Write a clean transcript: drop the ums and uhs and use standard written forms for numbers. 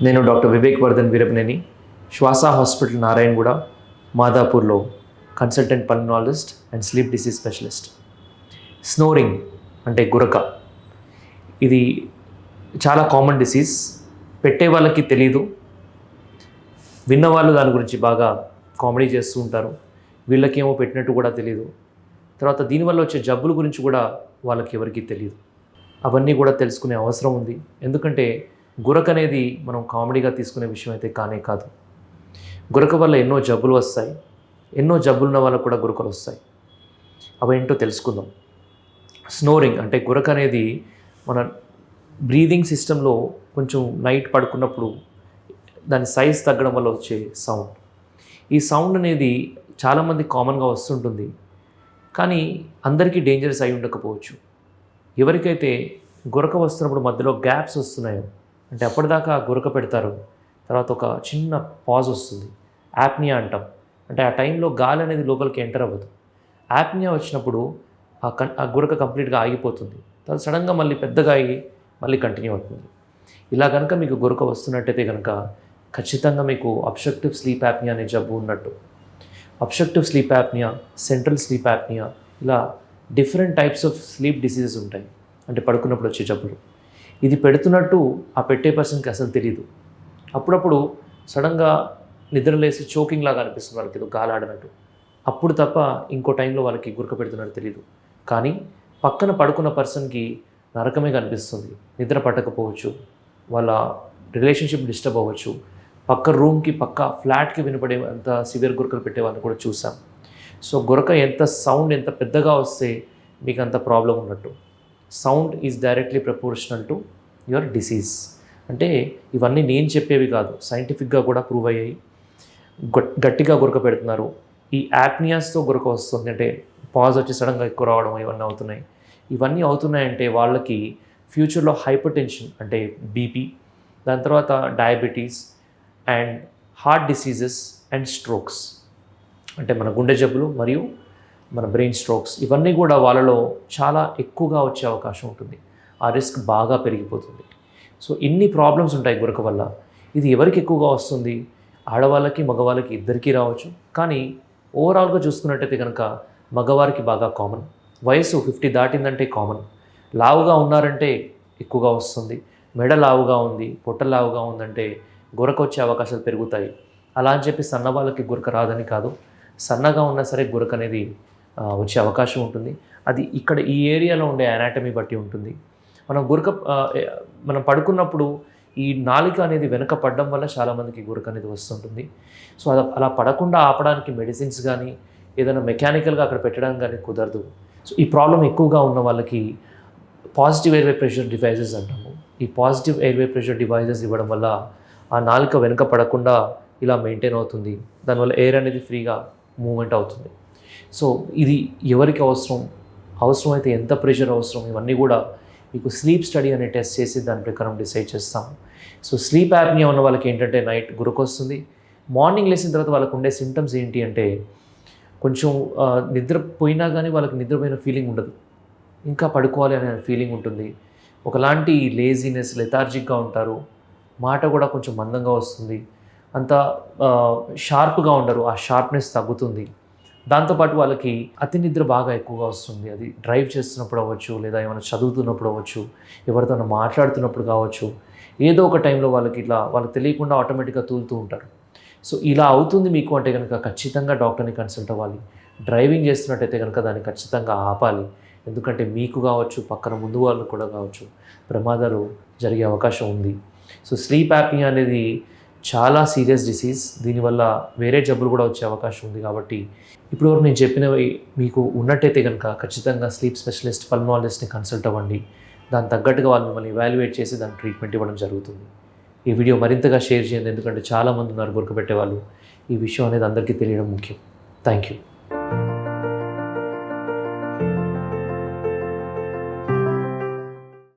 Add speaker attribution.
Speaker 1: నేను doctor Vivek Vardhan Veerapaneni, Swasa hospital Narayanaguda, మాదాపూర్లో consultant pulmonologist and sleep disease specialist. Snoring అంటే గురక, ఇది చాలా కామన్ డిసీజ్. పెట్టే వాళ్ళకి తెలీదు, విన్నవాళ్ళు దాని గురించి బాగా కామెడీ చేస్తూ ఉంటారు. వీళ్ళకేమో పెట్టినట్టు కూడా తెలియదు. తర్వాత దీనివల్ల వచ్చే జబ్బుల గురించి కూడా వాళ్ళకి ఎవరికీ తెలియదు. అవన్నీ కూడా తెలుసుకునే అవసరం ఉంది. ఎందుకంటే గురక అనేది మనం కామెడీగా తీసుకునే విషయం అయితే కానే కాదు. గురక వల్ల ఎన్నో జబ్బులు వస్తాయి. ఎన్నో జబ్బులున్న వాళ్ళకు కూడా గురకలు వస్తాయి. అవేంటో తెలుసుకుందాం. స్నోరింగ్ అంటే గురక అనేది మన బ్రీదింగ్ సిస్టంలో కొంచెం నైట్ పడుకున్నప్పుడు దాని సైజ్ తగ్గడం వల్ల వచ్చే సౌండ్. ఈ సౌండ్ అనేది చాలామంది కామన్గా వస్తుంటుంది, కానీ అందరికీ డేంజరస్ అయి ఉండకపోవచ్చు. ఎవరికైతే గురక వస్తున్నప్పుడు మధ్యలో గ్యాప్స్ వస్తున్నాయో, అంటే అప్పటిదాకా గురక పెడతారు, తర్వాత ఒక చిన్న పాజ్ వస్తుంది, apnea అంటాం. అంటే ఆ టైంలో గాలి అనేది లోపలికి ఎంటర్ అవ్వదు. apnea వచ్చినప్పుడు ఆ గురక కంప్లీట్గా ఆగిపోతుంది. తర్వాత సడన్గా మళ్ళీ పెద్దగా అయ్యి మళ్ళీ కంటిన్యూ అవుతుంది. ఇలా కనుక మీకు గురక వస్తున్నట్టయితే కనుక ఖచ్చితంగా మీకు అబ్స్ట్రక్టివ్ స్లీప్ యాప్నియా అనే జబ్బు ఉన్నట్టు. Obstructive sleep apnea, central sleep apnea, ఇలా different types of sleep diseases ఉంటాయి, అంటే పడుకున్నప్పుడు వచ్చే జబ్బులు. ఇది పెడుతున్నట్టు ఆ పెట్టే పర్సన్కి అసలు తెలియదు. అప్పుడప్పుడు సడన్గా నిద్రలేసి చోకింగ్ లాగా అనిపిస్తుంది వాళ్ళకి, ఏదో గాలాడినట్టు. అప్పుడు తప్ప ఇంకో టైంలో వాళ్ళకి గురక పెడుతున్నట్టు తెలియదు. కానీ పక్కన పడుకున్న పర్సన్కి నరకమే కనిపిస్తుంది. నిద్ర పట్టకపోవచ్చు, వాళ్ళ రిలేషన్షిప్ డిస్టర్బ్ అవ్వచ్చు, పక్క రూమ్కి పక్క ఫ్లాట్కి వినపడే అంత సివియర్ గురకలు పెట్టే వాళ్ళని కూడా చూసాం. సో గురక ఎంత సౌండ్ ఎంత పెద్దగా వస్తే మీకు అంత ప్రాబ్లం ఉన్నట్టు. Sound is directly proportional to your disease. అంటే ఇవన్నీ నేను చెప్పేవి కాదు, సైంటిఫిక్గా కూడా ప్రూవ్ అయ్యాయి. గట్టిగా గురక పెడుతున్నారు, ఈ యాప్నియాస్తో గురక వస్తుంది, అంటే పాజ్ వచ్చి సడన్గా ఎక్కువ రావడం, ఇవన్నీ అవుతున్నాయి. ఇవన్నీ అవుతున్నాయంటే వాళ్ళకి ఫ్యూచర్లో హైపర్ టెన్షన్ అంటే బీపీ, దాని తర్వాత diabetes and heart diseases and strokes, అంటే మన గుండె జబ్బులు మరియు మన బ్రెయిన్ స్ట్రోక్స్, ఇవన్నీ కూడా వాళ్ళలో చాలా ఎక్కువగా వచ్చే అవకాశం ఉంటుంది. ఆ రిస్క్ బాగా పెరిగిపోతుంది. సో ఇన్ని ప్రాబ్లమ్స్ ఉంటాయి గురక వల్ల. ఇది ఎవరికి ఎక్కువగా వస్తుంది? ఆడవాళ్ళకి మగవాళ్ళకి ఇద్దరికీ రావచ్చు. కానీ ఓవరాల్గా చూసుకున్నట్టయితే కనుక మగవారికి బాగా కామన్. వయసు 50 దాటిందంటే కామన్. లావుగా ఉన్నారంటే ఎక్కువగా వస్తుంది. మెడ లావుగా ఉంది, పొట్ట లావుగా ఉందంటే గురక వచ్చే అవకాశాలు పెరుగుతాయి. అలా అని చెప్పి సన్న వాళ్ళకి గురక రాదని కాదు. సన్నగా ఉన్నా సరే గురక అనేది వచ్చే అవకాశం ఉంటుంది. అది ఇక్కడ ఈ ఏరియాలో ఉండే అనాటమీ బట్టి ఉంటుంది. మనం పడుకున్నప్పుడు ఈ నాలిక అనేది వెనక పడడం వల్ల చాలామందికి గురక అనేది వస్తుంటుంది. సో అలా పడకుండా ఆపడానికి మెడిసిన్స్ కానీ ఏదైనా మెకానికల్గా అక్కడ పెట్టడానికి కానీ కుదరదు. సో ఈ ప్రాబ్లం ఎక్కువగా ఉన్న వాళ్ళకి పాజిటివ్ ఎయిర్వే ప్రెషర్ డివైజెస్ అంటాము. ఈ పాజిటివ్ ఎయిర్వే ప్రెషర్ డివైజెస్ ఇవ్వడం వల్ల ఆ నాలిక వెనక పడకుండా ఇలా మెయింటైన్ అవుతుంది. దానివల్ల ఎయిర్ అనేది ఫ్రీగా మూవ్మెంట్ అవుతుంది. సో ఇది ఎవరికి అవసరమైతే ఎంత ప్రెషర్ అవసరం, ఇవన్నీ కూడా మీకు స్లీప్ స్టడీ అనే టెస్ట్ చేసి దాని ప్రకారం డిసైడ్ చేస్తాము. సో స్లీప్ యాప్నియా ఉన్న వాళ్ళకి ఏంటంటే నైట్ గురక వస్తుంది. మార్నింగ్ లేచిన తర్వాత వాళ్ళకు ఉండే సిమ్టమ్స్ ఏంటి అంటే కొంచెం నిద్రపోయినా కానీ వాళ్ళకి నిద్రపోయిన ఫీలింగ్ ఉండదు, ఇంకా పడుకోవాలి అనే ఫీలింగ్ ఉంటుంది. ఒకలాంటి లేజినెస్, లెథార్జిక్గా ఉంటారు. మాట కూడా కొంచెం మందంగా వస్తుంది. అంత షార్ప్గా ఉండరు, ఆ షార్ప్నెస్ తగ్గుతుంది. దాంతోపాటు వాళ్ళకి అతి నిద్ర బాగా ఎక్కువగా వస్తుంది. అది డ్రైవ్ చేస్తున్నప్పుడు అవ్వచ్చు, లేదా ఏమైనా చదువుతున్నప్పుడు అవ్వచ్చు, ఎవరితో మాట్లాడుతున్నప్పుడు కావచ్చు, ఏదో ఒక టైంలో వాళ్ళకి తెలియకుండా ఆటోమేటిక్గా తూలుతూ ఉంటారు. సో ఇలా అవుతుంది మీకు అంటే కనుక ఖచ్చితంగా డాక్టర్ని కన్సల్ట్ అవ్వాలి. డ్రైవింగ్ చేస్తున్నట్టయితే కనుక దాన్ని ఖచ్చితంగా ఆపాలి. ఎందుకంటే మీకు కావచ్చు, పక్కన ముందు వాళ్ళు కూడా కావచ్చు, ప్రమాదాలు జరిగే అవకాశం ఉంది. సో స్లీప్ యాప్నియా అనేది చాలా సీరియస్ డిసీజ్. దీనివల్ల వేరే జబ్బులు కూడా వచ్చే అవకాశం ఉంది. కాబట్టి ఇప్పటివరకు నేను చెప్పినవి మీకు ఉన్నట్టయితే కనుక ఖచ్చితంగా స్లీప్ స్పెషలిస్ట్, పల్మనాలజిస్ట్ని కన్సల్ట్ అవ్వండి. దాని తగ్గట్టుగా వాళ్ళు మిమ్మల్ని ఎవాల్యుయేట్ చేసి దానికి ట్రీట్మెంట్ ఇవ్వడం జరుగుతుంది. ఈ వీడియో మరింతగా షేర్ చేయండి, ఎందుకంటే చాలామంది ఉన్నారు గురక పెట్టేవాళ్ళు. ఈ విషయం అనేది అందరికీ తెలియడం ముఖ్యం. Thank you.